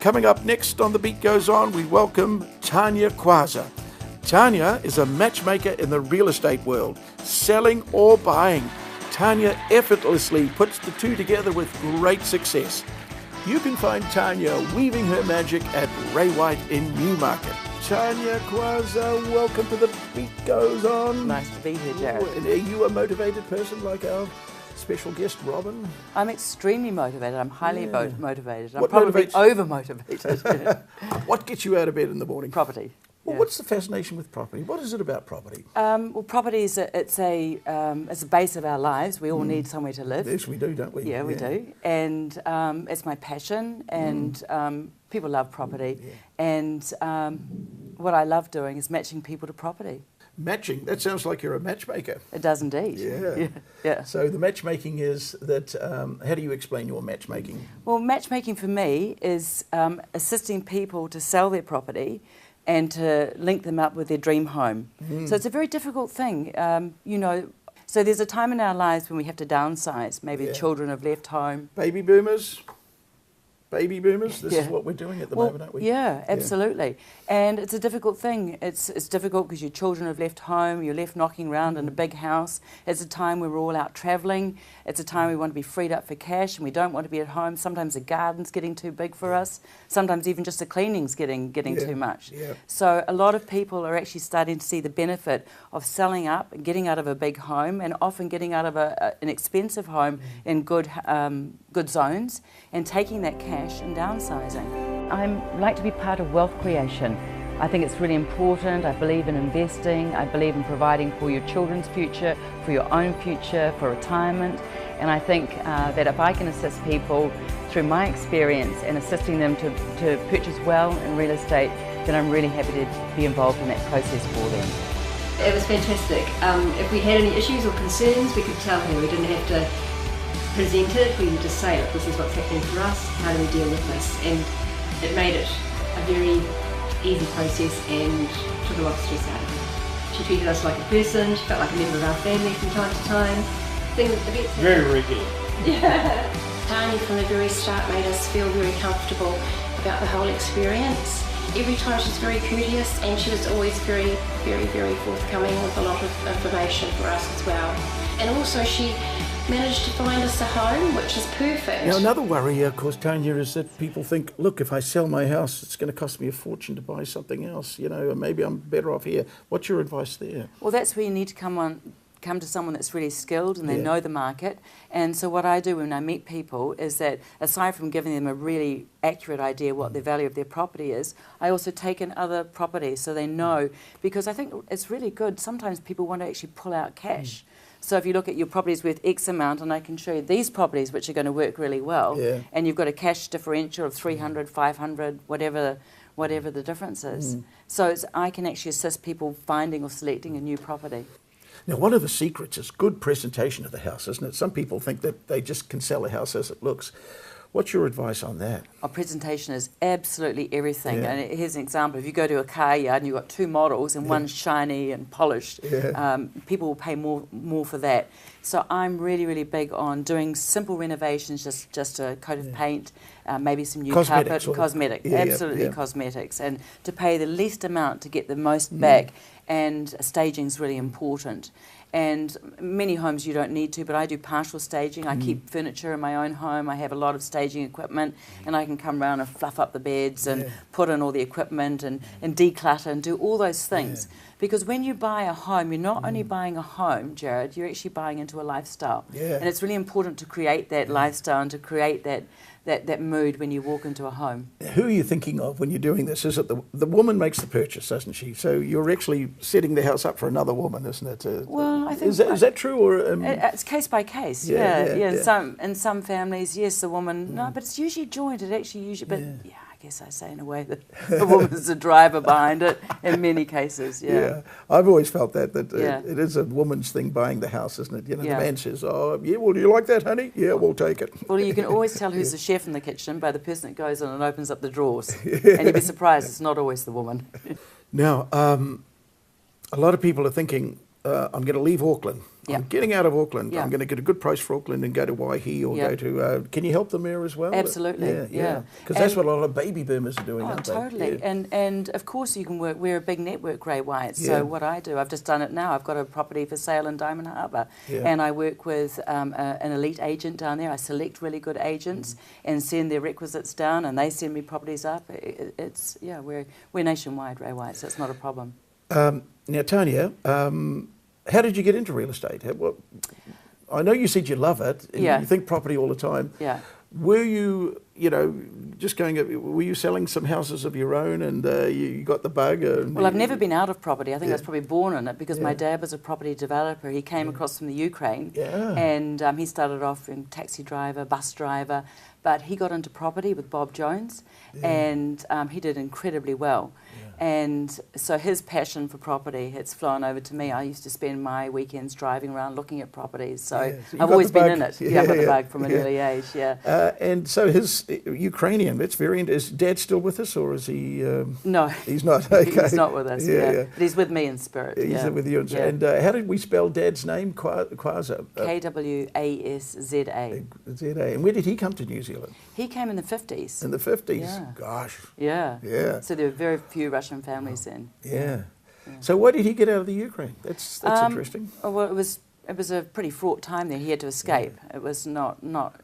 Coming up next on The Beat Goes On, we welcome Tanya Kwasza. Tanya is a matchmaker in the real estate world, selling or buying. Tanya effortlessly puts the two together with great success. You can find Tanya weaving her magic at Ray White in Newmarket. Tanya Kwasza, welcome to The Beat Goes On. Nice to be here, Jared. And are you a motivated person like our special guest, Robin? I'm extremely motivated. I'm highly motivated. I'm What probably motivates- over-motivated. What gets you out of bed in the morning? Property. Well, Yeah. what's the fascination with property? What is it about property? Well, property is it's a base of our lives. We all need somewhere to live. Yes, we do, don't we? Yeah, we do. And it's my passion, and people love property. Yeah. And what I love doing is matching people to property. Matching, that sounds like you're a matchmaker. It does indeed. Yeah. Yeah. So the matchmaking is that, how do you explain your matchmaking? Well, matchmaking for me is assisting people to sell their property and to link them up with their dream home. So it's a very difficult thing, you know. So there's a time in our lives when we have to downsize. Maybe children have left home. Baby boomers, this Yeah. is what we're doing at the moment, aren't we? Yeah, absolutely. And it's a difficult thing. It's difficult because your children have left home, you're left knocking around in a big house. It's a time where we're all out travelling. It's a time we want to be freed up for cash and we don't want to be at home. Sometimes the garden's getting too big for us. Sometimes even just the cleaning's getting too much. Yeah. So a lot of people are actually starting to see the benefit of selling up and getting out of a big home, and often getting out of an expensive home in good zones, and taking that cash and downsizing. I like to be part of wealth creation. I think it's really important. I believe in investing. I believe in providing for your children's future, for your own future, for retirement. And I think that if I can assist people through my experience and assisting them to purchase well in real estate, then I'm really happy to be involved in that process for them. It was fantastic. If we had any issues or concerns, we could tell her. We didn't have to present it, we would just say, look, this is what's happening for us, how do we deal with this? And it made it a very easy process and took a lot of stress out of it. She treated us like a person, she felt like a member of our family from time to time. Events very regular. Yeah. Tanya from the very start made us feel very comfortable about the whole experience. Every time she was very courteous, and she was always very, very, very forthcoming with a lot of information for us as well. And also she managed to find us a home, which is perfect. Now, another worry, of course, Tanya, is that people think, look, if I sell my house, it's going to cost me a fortune to buy something else, you know, and maybe I'm better off here. What's your advice there? Well, that's where you need to come to someone that's really skilled and they know the market. And so what I do when I meet people is that, aside from giving them a really accurate idea what the value of their property is, I also take in other properties so they know, because I think it's really good. Sometimes people want to actually pull out cash. So if you look at your properties worth X amount, and I can show you these properties which are going to work really well, and you've got a cash differential of 300, 500, whatever the difference is. So I can actually assist people finding or selecting a new property. Now, one of the secrets is good presentation of the house, isn't it? Some people think that they just can sell a house as it looks. What's your advice on that? Our presentation is absolutely everything. Yeah. And here's an example. If you go to a car yard and you've got two models and one's shiny and polished, people will pay more for that. So I'm really, really big on doing simple renovations, just a coat of paint, maybe some new carpet, cosmetics, and to pay the least amount to get the most back. And staging is really important. And many homes you don't need to, but I do partial staging. I keep furniture in my own home. I have a lot of staging equipment, and I can come around and fluff up the beds and put in all the equipment and declutter and do all those things. Because when you buy a home, you're not only buying a home, Jared, you're actually buying into a lifestyle. And it's really important to create that lifestyle and to create that mood when you walk into a home. Who are you thinking of when you're doing this? Is it the woman makes the purchase, doesn't she? So you're actually setting the house up for another woman, isn't it? Well, I think is that true, or it's case by case. In some families, yes, the woman. No, but it's usually joint. It actually usually, but I guess I say in a way that the woman's the driver behind it in many cases. I've always felt that it is a woman's thing buying the house, isn't it? You know, the man says, "Oh, yeah, well, do you like that, honey? Yeah, we'll take it." Well, you can always tell who's the chef in the kitchen by the person that goes in and opens up the drawers, and you'd be surprised it's not always the woman. Now, a lot of people are thinking, I'm going to leave Auckland Yeah. I'm getting out of Auckland. Yeah. I'm going to get a good price for Auckland and go to Waihi or go to... can you help them there as well? Absolutely, yeah. Because that's what a lot of baby boomers are doing, aren't totally. they? Yeah. And of course you can work. We're a big network, Ray White. So what I do, I've just done it now. I've got a property for sale in Diamond Harbour, and I work with an elite agent down there. I select really good agents and send their requisites down, and they send me properties up. We're nationwide, Ray White, so it's not a problem. Now, Tanya, how did you get into real estate? I know you said you love it, and you think property all the time. Yeah. Were you, were you selling some houses of your own and you got the bug? Well, I've never been out of property. I think I was probably born in it because my dad was a property developer. He came across from the Ukraine and he started off in taxi driver, bus driver, but he got into property with Bob Jones and he did incredibly well. And so his passion for property, it's flown over to me. I used to spend my weekends driving around looking at proproperties. So I've always been in it. I've got the bug from an early age, and so his Ukrainian, that's very interesting. Is Dad still with us or is he... No. He's not, okay. He's not with us, But he's with me in spirit. He's with you. And how did we spell Dad's name? Kwasza? Kwasza. Z-A. And where did he come to New Zealand? He came in the 50s. In the 50s? Yeah. Gosh. Yeah. So there were very few Russian families then. Yeah. So why did he get out of the Ukraine? That's interesting. Well, it was a pretty fraught time there. He had to escape. It was not,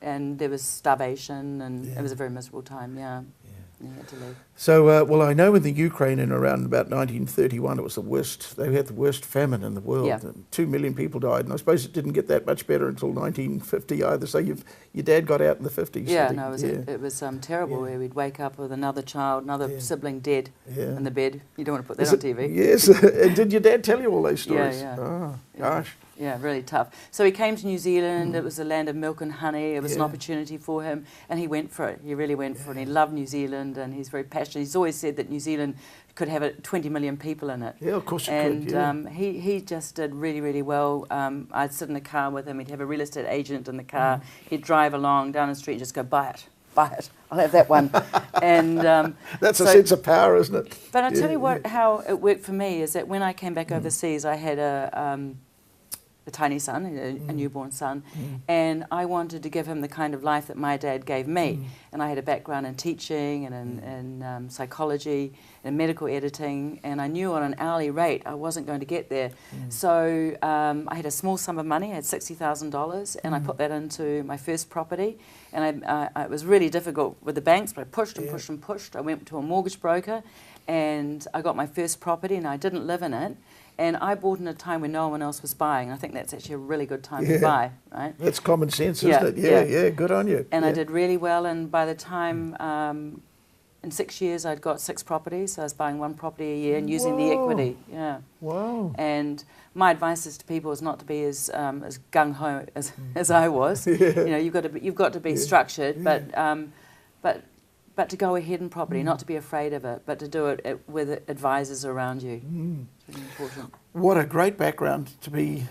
and there was starvation, and it was a very miserable time. He had to leave. So, well, I know in the Ukraine in around about 1931, it was the worst. They had the worst famine in the world. Yeah. 2 million people died, and I suppose it didn't get that much better until 1950 either. So your dad got out in the 50s. Yeah, no, it was terrible. Where we'd wake up with another child, another sibling dead in the bed. You don't want to put that on TV. Yes. And did your dad tell you all those stories? Yeah. Oh, gosh. Yeah, really tough. So he came to New Zealand. It was a land of milk and honey. It was an opportunity for him, and he went for it. He really went for it. He loved New Zealand, and he's very passionate. He's always said that New Zealand could have 20 million people in it. Yeah, of course it could. And he just did really, really well. I'd sit in the car with him. He'd have a real estate agent in the car. He'd drive along down the street and just go, buy it. I'll have that one. And that's a sense of power, isn't it? But I'll tell you how it worked for me is that when I came back overseas, I had a tiny son, a newborn son, and I wanted to give him the kind of life that my dad gave me. And I had a background in teaching and in psychology and medical editing, and I knew on an hourly rate I wasn't going to get there. So I had a small sum of money, I had $60,000, and I put that into my first property. And it was really difficult with the banks, but I pushed and pushed and pushed. I went to a mortgage broker, and I got my first property, and I didn't live in it. And I bought in a time when no one else was buying. I think that's actually a really good time to buy, right? That's common sense, isn't it? Yeah, good on you. And I did really well, and by the time, in 6 years, I'd got 6 properties. So I was buying 1 property a year and using the equity, Wow. And my advice is to people is not to be as gung-ho as I was. You've got to be structured, but to go ahead in property, not to be afraid of it, but to do it with advisors around you. It's really important. What a great background to be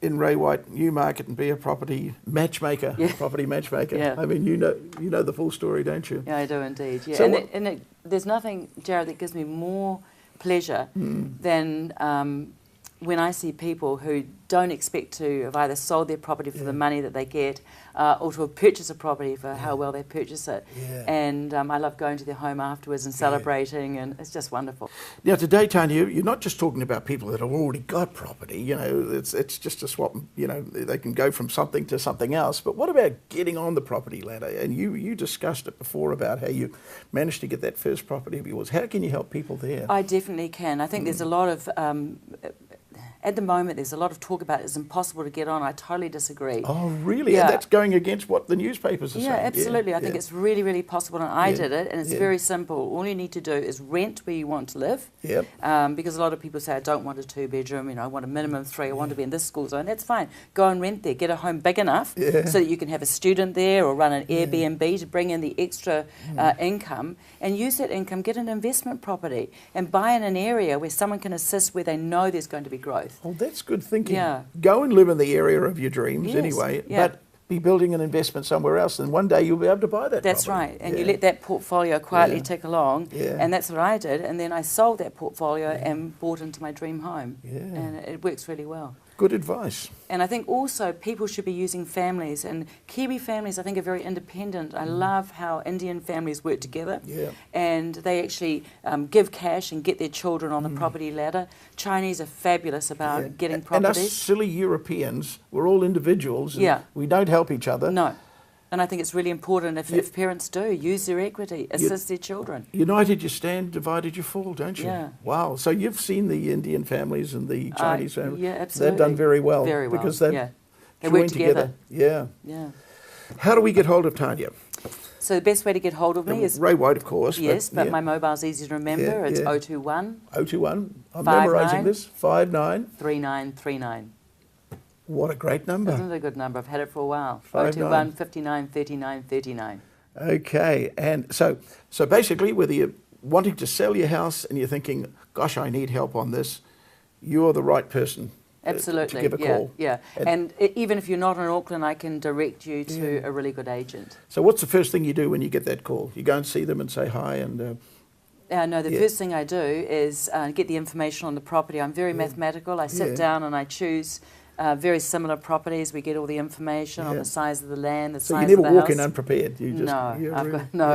in Ray White Newmarket and be a property matchmaker. Yeah. I mean, you know the full story, don't you? Yeah, I do indeed. Yeah, So there's nothing, Jared, that gives me more pleasure than when I see people who don't expect to have either sold their property for the money that they get or to have purchased a property for how well they purchase it. And I love going to their home afterwards and celebrating, and it's just wonderful. Now, today, Tanya, you're not just talking about people that have already got property. It's just a swap. They can go from something to something else. But what about getting on the property ladder? And you discussed it before about how you managed to get that first property of yours. How can you help people there? I definitely can. I think there's a lot of... at the moment, there's a lot of talk about it's impossible to get on. I totally disagree. Oh, really? Yeah. And that's going against what the newspapers are saying. Yeah, absolutely. I think it's really, really possible, and I did it, and it's very simple. All you need to do is rent where you want to live. Yep. Because a lot of people say, I don't want a 2-bedroom, I want a minimum 3, I want to be in this school zone. That's fine. Go and rent there. Get a home big enough so that you can have a student there or run an Airbnb to bring in the extra income, and use that income, get an investment property, and buy in an area where someone can assist where they know there's going to be growth. Oh, that's good thinking. Yeah. Go and live in the area of your dreams Yes, anyway, yeah. but be building an investment somewhere else, and one day you'll be able to buy that That's property. right, and you let that portfolio quietly tick along, Yeah. and that's what I did, and then I sold that portfolio and bought into my dream home, and it works really well. Good advice. And I think also people should be using families, and Kiwi families I think are very independent. I love how Indian families work together, and they actually give cash and get their children on the property ladder. Chinese are fabulous about getting properties. And us silly Europeans, we're all individuals, and we don't help each other. No. And I think it's really important if parents do, use their equity, assist their children. United you stand, divided you fall, don't you? Yeah. Wow. So you've seen the Indian families and the Chinese families. Yeah, absolutely. They've done very well. Very well, because they've they work joined together. Yeah. Yeah. How do we get hold of Tanya? So the best way to get hold of me is... Ray White, of course. Yes, but my mobile's easy to remember. It's 021... 021. I'm memorising this. 59... 3939. What a great number. Isn't it a good number? I've had it for a while. 021 59 39 39. Okay, and so basically, whether you're wanting to sell your house and you're thinking, gosh, I need help on this, you're the right person Absolutely, to give a call. Yeah. And even if you're not in Auckland, I can direct you to a really good agent. So what's the first thing you do when you get that call? You go and see them and say hi and... No, the first thing I do is get the information on the property. I'm very mathematical. I sit down and I choose... very similar properties. We get all the information on the size of the land, the size of the house. So you never walk in unprepared. You just, no.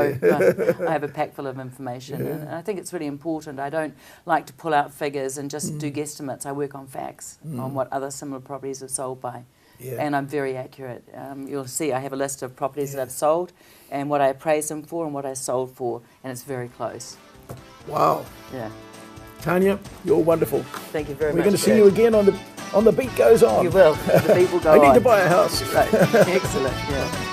I have a pack full of information, and I think it's really important. I don't like to pull out figures and just do guesstimates. I work on facts on what other similar properties have sold by, and I'm very accurate. You'll see I have a list of properties that I've sold, and what I appraised them for, and what I sold for, and it's very close. Wow. Yeah. Tanya, you're wonderful. Thank you very much. We're going to see you again on The Beat Goes On. You will. The beat will go on. I need to buy a house. Right. Excellent. Yeah.